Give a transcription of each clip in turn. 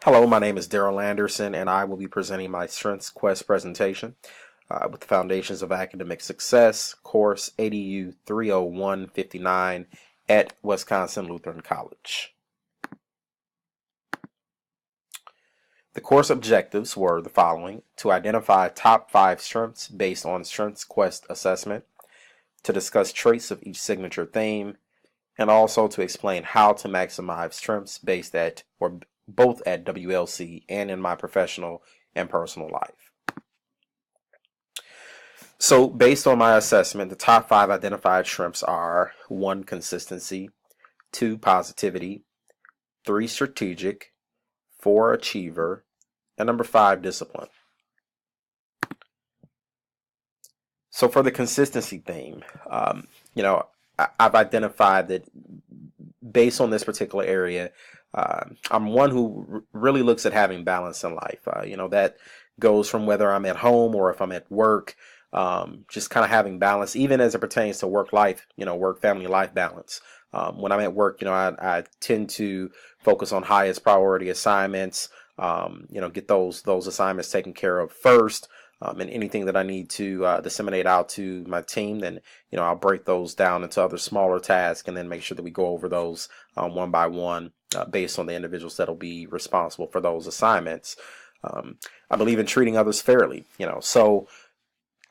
Hello, my name is Darryl Anderson, and I will be presenting my StrengthsQuest presentation with the Foundations of Academic Success, course ADU 30159 at Wisconsin Lutheran College. The course objectives were the following: to identify top 5 strengths based on StrengthsQuest assessment, to discuss traits of each signature theme, and also to explain how to maximize strengths based at or both at WLC and in my professional and personal life. So based on my assessment, the top 5 identified strengths are 1, consistency, 2, positivity, 3, strategic, 4, achiever, and number 5, discipline. So for the consistency theme, I've identified that based on this particular area, I'm one who really looks at having balance in life. That goes from whether I'm at home or if I'm at work, just kind of having balance, even as it pertains to work life, work family life balance. When I'm at work, I tend to focus on highest priority assignments, get those assignments taken care of first. And anything that I need to disseminate out to my team, then I'll break those down into other smaller tasks and then make sure that we go over those one by one based on the individuals that will be responsible for those assignments. I believe in treating others fairly, so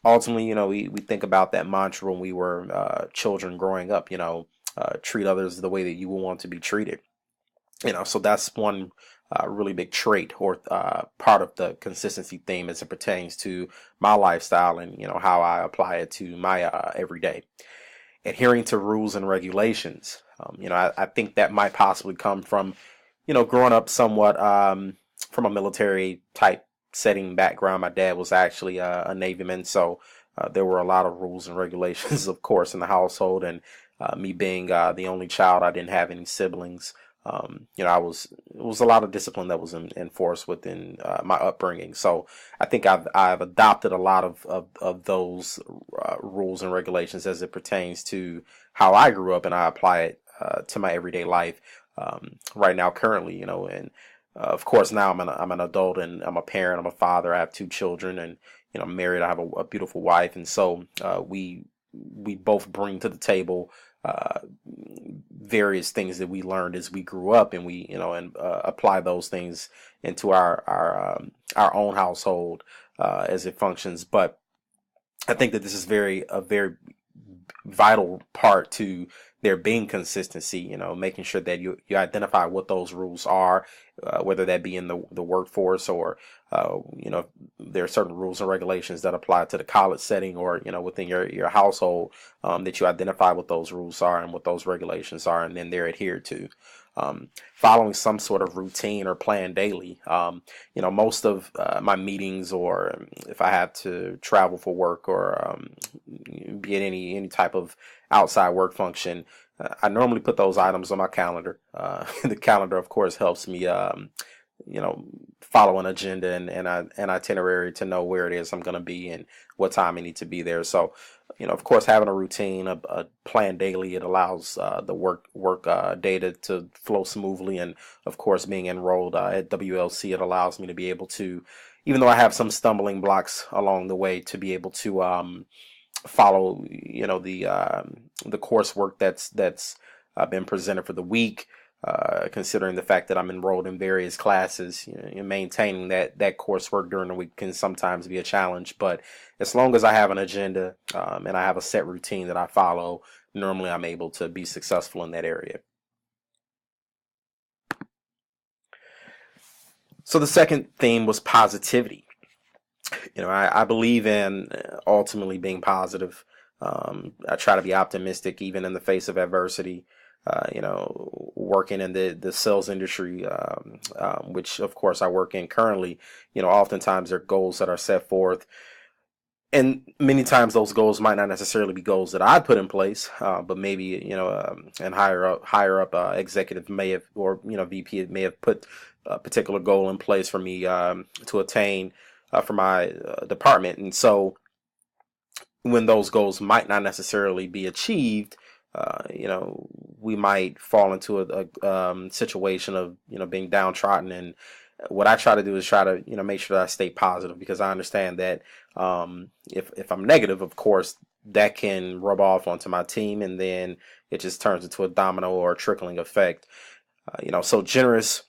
ultimately, we think about that mantra when we were children growing up, treat others the way that you will want to be treated. So that's one really big trait or part of the consistency theme as it pertains to my lifestyle and how I apply it to my everyday. Adhering to rules and regulations. I think that might possibly come from growing up somewhat from a military type setting background. My dad was actually a Navyman, so there were a lot of rules and regulations, of course, in the household. And me being the only child, I didn't have any siblings. It was a lot of discipline that was enforced within my upbringing. So I think I've adopted a lot of those rules and regulations as it pertains to how I grew up, and I apply it to my everyday life right now, currently. And of course now I'm an adult and I'm a parent. I'm a father. I have 2 children, and I'm married. I have a beautiful wife, and so we both bring to the table various things that we learned as we grew up, and we apply those things into our own household as it functions. But I think that this is a very vital part to there being consistency, making sure that you identify what those rules are, whether that be in the workforce or, there are certain rules and regulations that apply to the college setting or, within your household, that you identify what those rules are and what those regulations are, and then they're adhered to. Following some sort of routine or plan daily. Most of my meetings, or if I have to travel for work or be at any type of outside work function, I normally put those items on my calendar. The calendar, of course, helps me, follow an agenda and an itinerary to know where it is I'm going to be and what time I need to be there. So, of course, having a routine, a plan daily, it allows the work data to flow smoothly. And of course, being enrolled at WLC, it allows me to be able to, even though I have some stumbling blocks along the way, to be able to follow, the coursework that's been presented for the week. Considering the fact that I'm enrolled in various classes, maintaining that coursework during the week can sometimes be a challenge. But as long as I have an agenda and I have a set routine that I follow, normally I'm able to be successful in that area. So the second theme was positivity. I believe in ultimately being positive. I try to be optimistic even in the face of adversity. Working in the sales industry, which of course I work in currently, oftentimes there are goals that are set forth. And many times those goals might not necessarily be goals that I put in place, but maybe, and higher up executive may have, or, VP may have put a particular goal in place for me to attain for my department. And so when those goals might not necessarily be achieved, we might fall into a situation of, being downtrodden what I try to do is try to, make sure that I stay positive, because I understand that if I'm negative, of course, that can rub off onto my team, and then it just turns into a domino or a trickling effect. So generous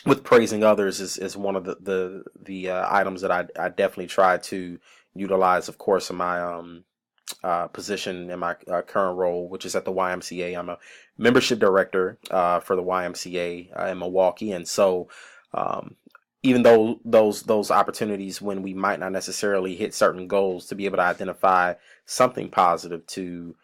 with praising others is one of the items that I definitely try to utilize, of course, in my position in my current role, which is at the YMCA. I'm a membership director for the YMCA in Milwaukee, and so um, even though those opportunities when we might not necessarily hit certain goals, to be able to identify something positive to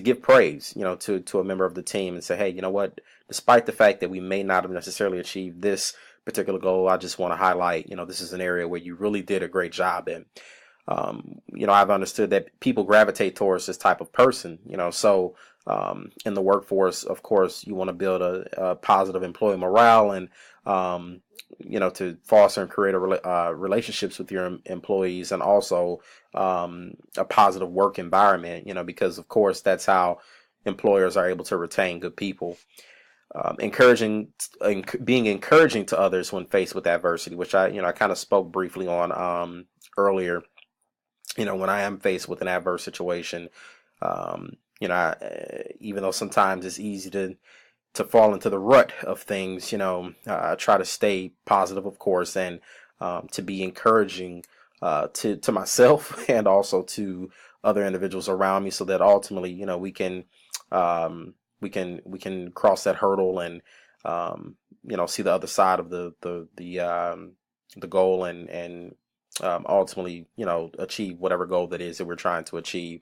give praise, to a member of the team and say, hey, you know what? Despite the fact that we may not have necessarily achieved this particular goal, I just want to highlight, this is an area where you really did a great job in. I've understood that people gravitate towards this type of person, so in the workforce, of course, you want to build a positive employee morale, and, to foster and create relationships with your employees, and also a positive work environment, because, of course, that's how employers are able to retain good people. Being encouraging to others when faced with adversity, which I kind of spoke briefly on earlier. When I am faced with an adverse situation, even though sometimes it's easy to fall into the rut of things, I try to stay positive, of course, and to be encouraging to myself and also to other individuals around me, so that ultimately, we can cross that hurdle and see the other side of the goal, and ultimately, achieve whatever goal that is that we're trying to achieve.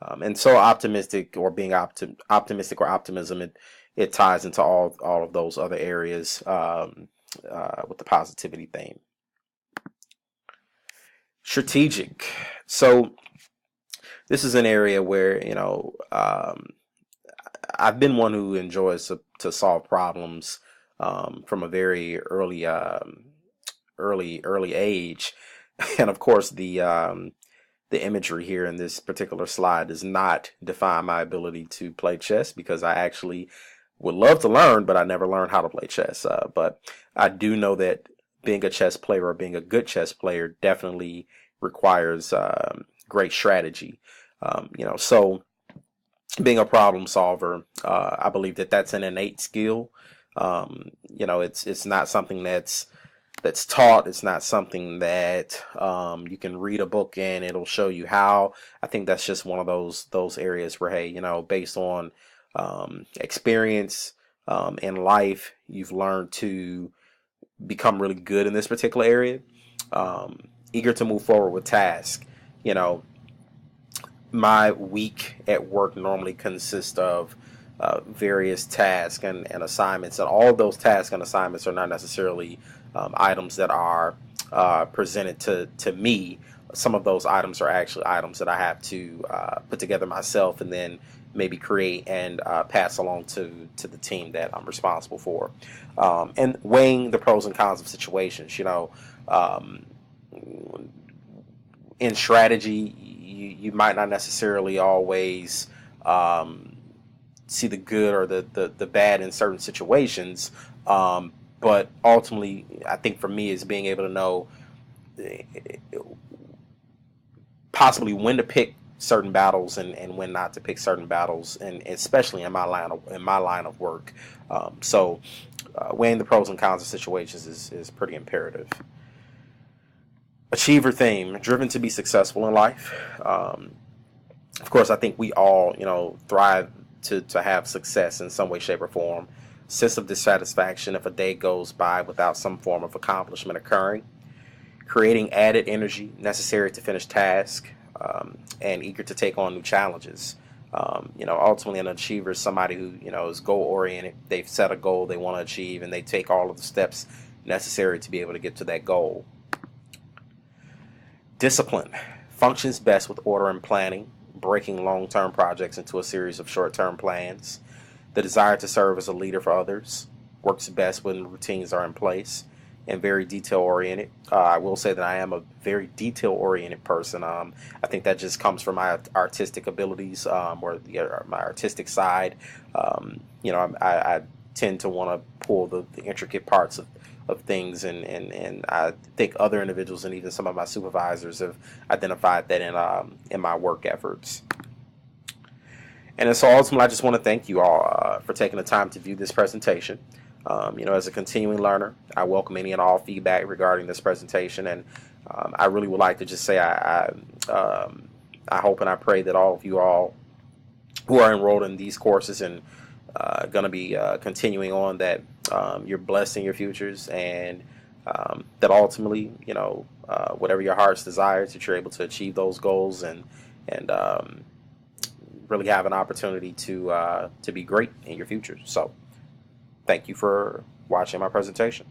And so optimistic, or being optimistic, or optimism, it ties into all of those other areas with the positivity theme. Strategic. So this is an area where, I've been one who enjoys to solve problems from a very early age. And of course, the imagery here in this particular slide does not define my ability to play chess, because I actually would love to learn, but I never learned how to play chess. But I do know that being a chess player, or being a good chess player, definitely requires great strategy. So being a problem solver, I believe that that's an innate skill. It's not something that's taught. It's not something that you can read a book and it'll show you how. I think that's just one of those areas where, hey, based on experience in life, you've learned to become really good in this particular area. Eager to move forward with tasks. My week at work normally consists of various tasks and assignments, and all of those tasks and assignments are not necessarily items that are presented to me. Some of those items are actually items that I have to put together myself, and then maybe create and pass along to the team that I'm responsible for. And weighing the pros and cons of situations. In strategy, you might not necessarily always see the good or the bad in certain situations, but ultimately, I think for me, is being able to know possibly when to pick certain battles and when not to pick certain battles, and especially in my line of work. So weighing the pros and cons of situations is pretty imperative. Achiever theme, driven to be successful in life. Of course, I think we all, thrive to have success in some way, shape, or form. Sense of dissatisfaction if a day goes by without some form of accomplishment occurring. Creating added energy necessary to finish tasks, and eager to take on new challenges. Ultimately, an achiever is somebody who, is goal-oriented. They've set a goal they want to achieve, and they take all of the steps necessary to be able to get to that goal. Discipline functions best with order and planning, breaking long-term projects into a series of short-term plans. The desire to serve as a leader for others works best when routines are in place, and very detail-oriented. I will say that I am a very detail-oriented person. I think that just comes from my artistic abilities, or my artistic side. I tend to want to pull the intricate parts of things, and I think other individuals and even some of my supervisors have identified that in my work efforts. And so ultimately, I just want to thank you all for taking the time to view this presentation. As a continuing learner, I welcome any and all feedback regarding this presentation, and I really would like to just say I hope and I pray that all of you all who are enrolled in these courses and going to be continuing on, that you're blessed in your futures, and that ultimately, whatever your heart's desires, that you're able to achieve those goals and really have an opportunity to be great in your future. So thank you for watching my presentation.